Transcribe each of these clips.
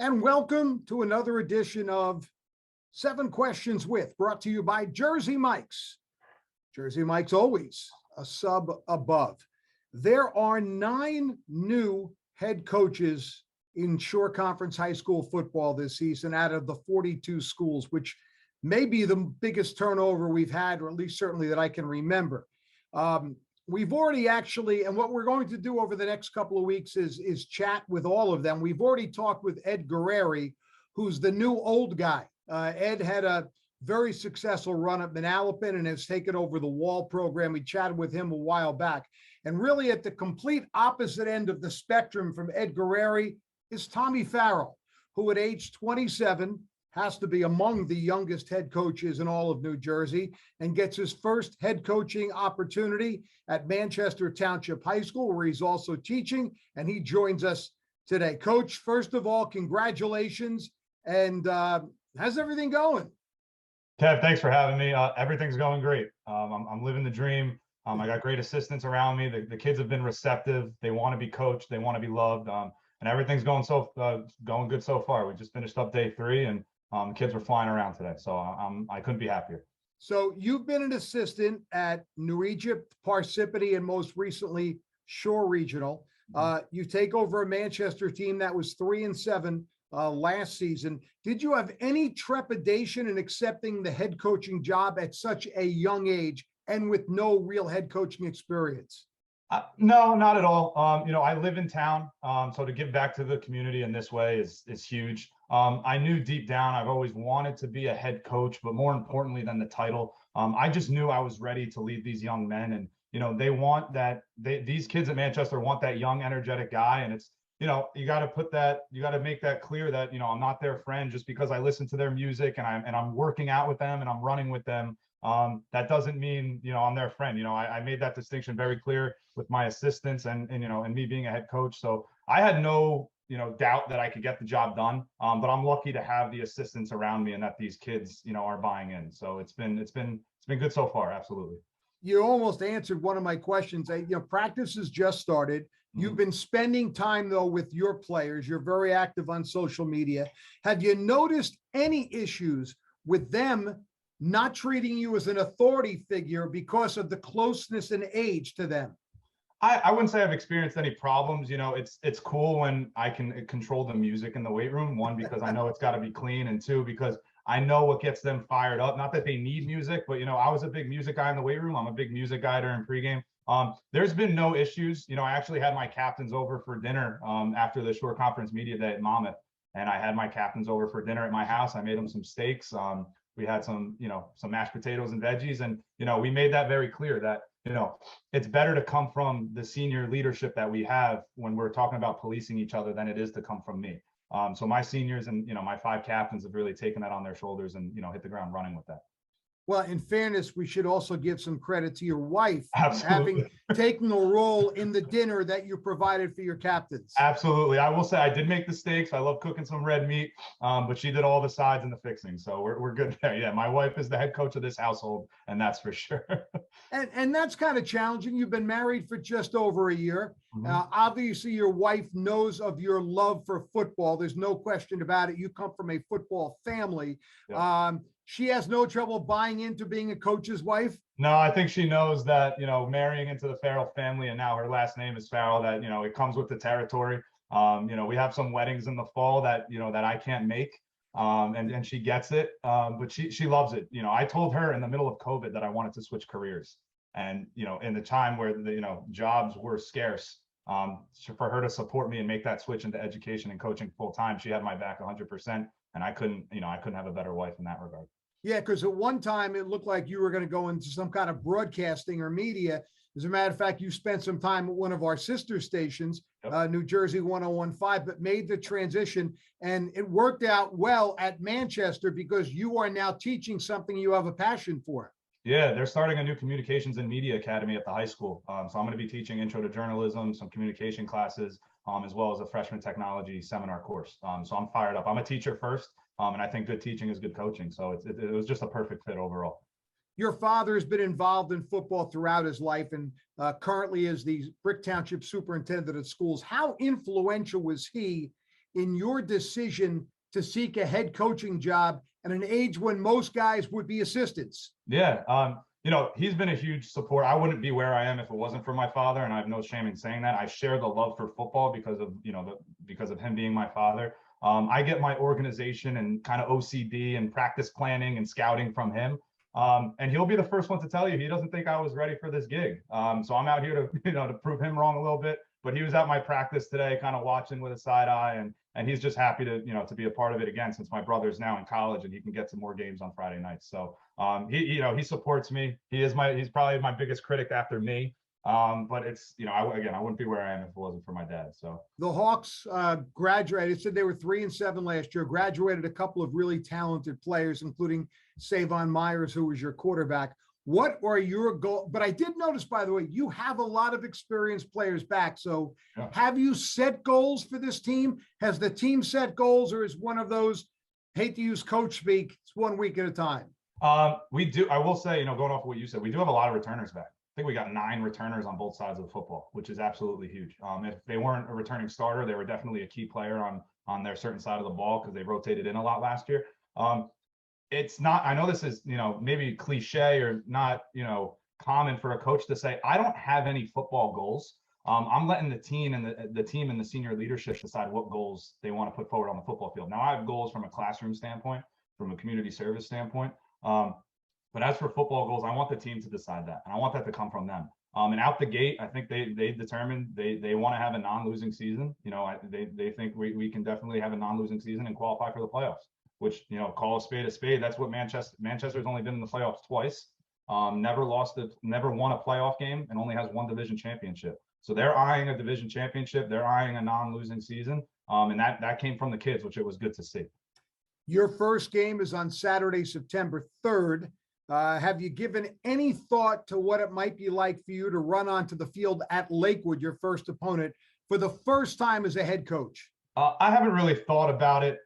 And welcome to another edition of 7 Questions With, brought to you by Jersey Mike's. Jersey Mike's, always a sub above. There are 9 new head coaches in Shore Conference High School football this season out of the 42 schools, which may be the biggest turnover we've had, or at least certainly that I can remember. We've already actually, and what we're going to do over the next couple of weeks is chat with all of them. We've already talked with Ed Guerreri, who's the new old guy. Ed had a very successful run at Manalapan and has taken over the Wall program. We chatted with him a while back. And really at the complete opposite end of the spectrum from Ed Guerreri is Tommy Farrell, who at age 27 has to be among the youngest head coaches in all of New Jersey and gets his first head coaching opportunity at Manchester Township High School, where he's also teaching, and he joins us today. Coach, first of all, congratulations. And how's everything going? Kev, thanks for having me. Everything's going great. I'm living the dream. I got great assistants around me. The kids have been receptive. They want to be coached. They want to be loved. And everything's going good so far. We just finished up day 3, and the kids were flying around today. So I couldn't be happier. So you've been an assistant at New Egypt, Parsippany, and most recently Shore Regional. You take over a Manchester team that was 3-7 last season. Did you have any trepidation in accepting the head coaching job at such a young age and with no real head coaching experience? No, not at all. I live in town, so to give back to the community in this way is huge. I knew deep down I've always wanted to be a head coach, but more importantly than the title, I just knew I was ready to lead these young men. And they want that. These kids at Manchester want that young, energetic guy, and it's you got to make that clear that I'm not their friend just because I listen to their music and I'm working out with them and I'm running with them. That doesn't mean I'm their friend. I made that distinction very clear with my assistants and me being a head coach. So I had no doubt that I could get the job done. But I'm lucky to have the assistants around me and that these kids are buying in. So it's been good so far. Absolutely. You almost answered one of my questions. Practice has just started. You've been spending time, though, with your players. You're very active on social media. Have you noticed any issues with them not treating you as an authority figure because of the closeness and age to them? I wouldn't say I've experienced any problems. It's cool when I can control the music in the weight room. 1, because I know it's got to be clean, and 2, because I know what gets them fired up. Not that they need music, but I was a big music guy in the weight room. I'm a big music guy during pregame. There's been no issues. I actually had my captains over for dinner after the Shore Conference Media Day at Monmouth, and I had my captains over for dinner at my house. I made them some steaks. We had some mashed potatoes and veggies, and we made that very clear that it's better to come from the senior leadership that we have when we're talking about policing each other than it is to come from me. So my seniors and my 5 captains have really taken that on their shoulders and hit the ground running with that. Well, in fairness, we should also give some credit to your wife Absolutely. having taken a role in the dinner that you provided for your captains. Absolutely. I will say I did make the steaks. I love cooking some red meat, but she did all the sides and the fixing. So we're good there. Yeah, my wife is the head coach of this household, and that's for sure. And that's kind of challenging. You've been married for just over a year. Obviously, your wife knows of your love for football. There's no question about it. You come from a football family. Yeah. She has no trouble buying into being a coach's wife? No, I think she knows that, marrying into the Farrell family, and now her last name is Farrell, that, it comes with the territory. We have some weddings in the fall that, that I can't make. And she gets it. But she loves it. I told her in the middle of COVID that I wanted to switch careers. And, in the time where the, jobs were scarce, for her to support me and make that switch into education and coaching full time, she had my back 100%. And I couldn't have a better wife in that regard. Yeah, because at one time it looked like you were going to go into some kind of broadcasting or media. As a matter of fact, you spent some time at one of our sister stations, yep. New Jersey 1015, but made the transition, and it worked out well at Manchester because you are now teaching something you have a passion for. Yeah, they're starting a new communications and media academy at the high school. So I'm going to be teaching intro to journalism, some communication classes, as well as a freshman technology seminar course. So I'm fired up. I'm a teacher first, and I think good teaching is good coaching. So it was just a perfect fit overall. Your father has been involved in football throughout his life and currently is the Brick Township superintendent of schools. How influential was he in your decision to seek a head coaching job at an age when most guys would be assistants? Yeah. He's been a huge support. I wouldn't be where I am if it wasn't for my father, and I have no shame in saying that. I share the love for football because of him being my father. I get my organization and kind of OCD and practice planning and scouting from him. And he'll be the first one to tell you he doesn't think I was ready for this gig. So I'm out here to to prove him wrong a little bit. But he was at my practice today, kind of watching with a side eye, and he's just happy to be a part of it again, since my brother's now in college and he can get to more games on Friday nights. So he supports me. He's probably my biggest critic after me. But it's I wouldn't be where I am if it wasn't for my dad. So the Hawks graduated. Said they were 3-7 last year. Graduated a couple of really talented players, including Savon Myers, who was your quarterback. What are your goals? But I did notice, by the way, you have a lot of experienced players back. So yeah. Have you set goals for this team? Has the team set goals, or is one of those, hate to use coach speak, it's 1 week at a time? We do. I will say, going off of what you said, we do have a lot of returners back. I think we got 9 returners on both sides of the football, which is absolutely huge. If they weren't a returning starter, they were definitely a key player on their certain side of the ball because they rotated in a lot last year. It's not, I know this is, maybe cliche or not, common for a coach to say, I don't have any football goals. I'm letting the team and the senior leadership decide what goals they want to put forward on the football field. Now I have goals from a classroom standpoint, from a community service standpoint. But as for football goals, I want the team to decide that, and I want that to come from them. And out the gate, I think they determined they want to have a non-losing season. They think we can definitely have a non-losing season and qualify for the playoffs. Which, call a spade a spade. That's what Manchester's only been in the playoffs twice. Never won a playoff game, and only has 1 division championship. So they're eyeing a division championship. They're eyeing a non-losing season. And that came from the kids, which it was good to see. Your first game is on Saturday, September 3rd. Have you given any thought to what it might be like for you to run onto the field at Lakewood, your first opponent, for the first time as a head coach? I haven't really thought about it.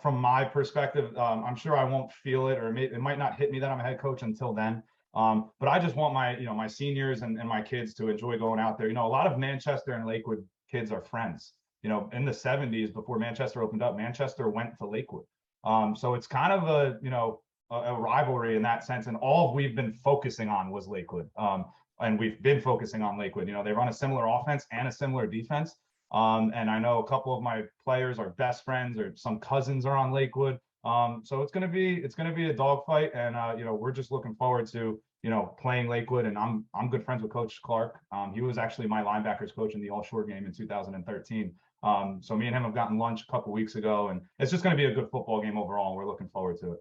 From my perspective, I'm sure I won't feel it, or it might not hit me that I'm a head coach until then. But I just want my seniors and my kids to enjoy going out there. A lot of Manchester and Lakewood kids are friends. In the 70s, before Manchester opened up, Manchester went to Lakewood. So it's kind of a rivalry in that sense. And all we've been focusing on was Lakewood. And we've been focusing on Lakewood. They run a similar offense and a similar defense. And I know a couple of my players are best friends, or some cousins are on Lakewood. So it's gonna be a dogfight, and we're just looking forward to playing Lakewood. And I'm good friends with Coach Clark. He was actually my linebackers coach in the All Shore game in 2013. So me and him have gotten lunch a couple weeks ago, and it's just gonna be a good football game overall. And we're looking forward to it.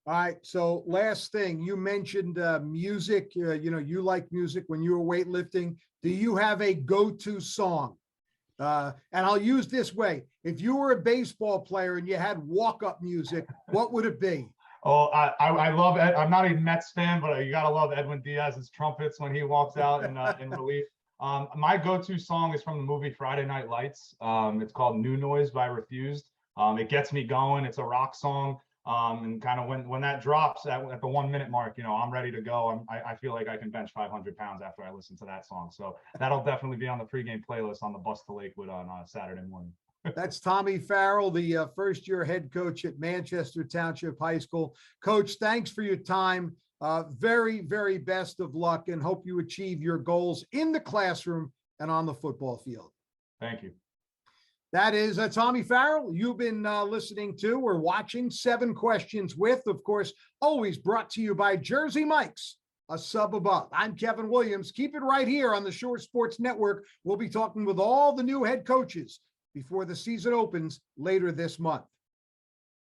All right. So last thing, you mentioned music. You like music when you were weightlifting. Do you have a go-to song? And I'll use this way. If you were a baseball player and you had walk-up music, what would it be? Oh, I love it. I'm not a Mets fan, but you got to love Edwin Diaz's trumpets when he walks out in relief. My go-to song is from the movie Friday Night Lights. It's called New Noise by Refused. It gets me going. It's a rock song. And kind of when that drops at the 1 minute mark, I'm ready to go. I feel like I can bench 500 pounds after I listen to that song. So that'll definitely be on the pregame playlist on the bus to Lakewood on Saturday morning. That's Tommy Farrell, the first-year head coach at Manchester Township High School. Coach, thanks for your time. Very, very best of luck, and hope you achieve your goals in the classroom and on the football field. Thank you. That is Tommy Farrell. You've been listening to or watching 7 Questions With, of course, always brought to you by Jersey Mike's, a sub above. I'm Kevin Williams. Keep it right here on the Shore Sports Network. We'll be talking with all the new head coaches before the season opens later this month.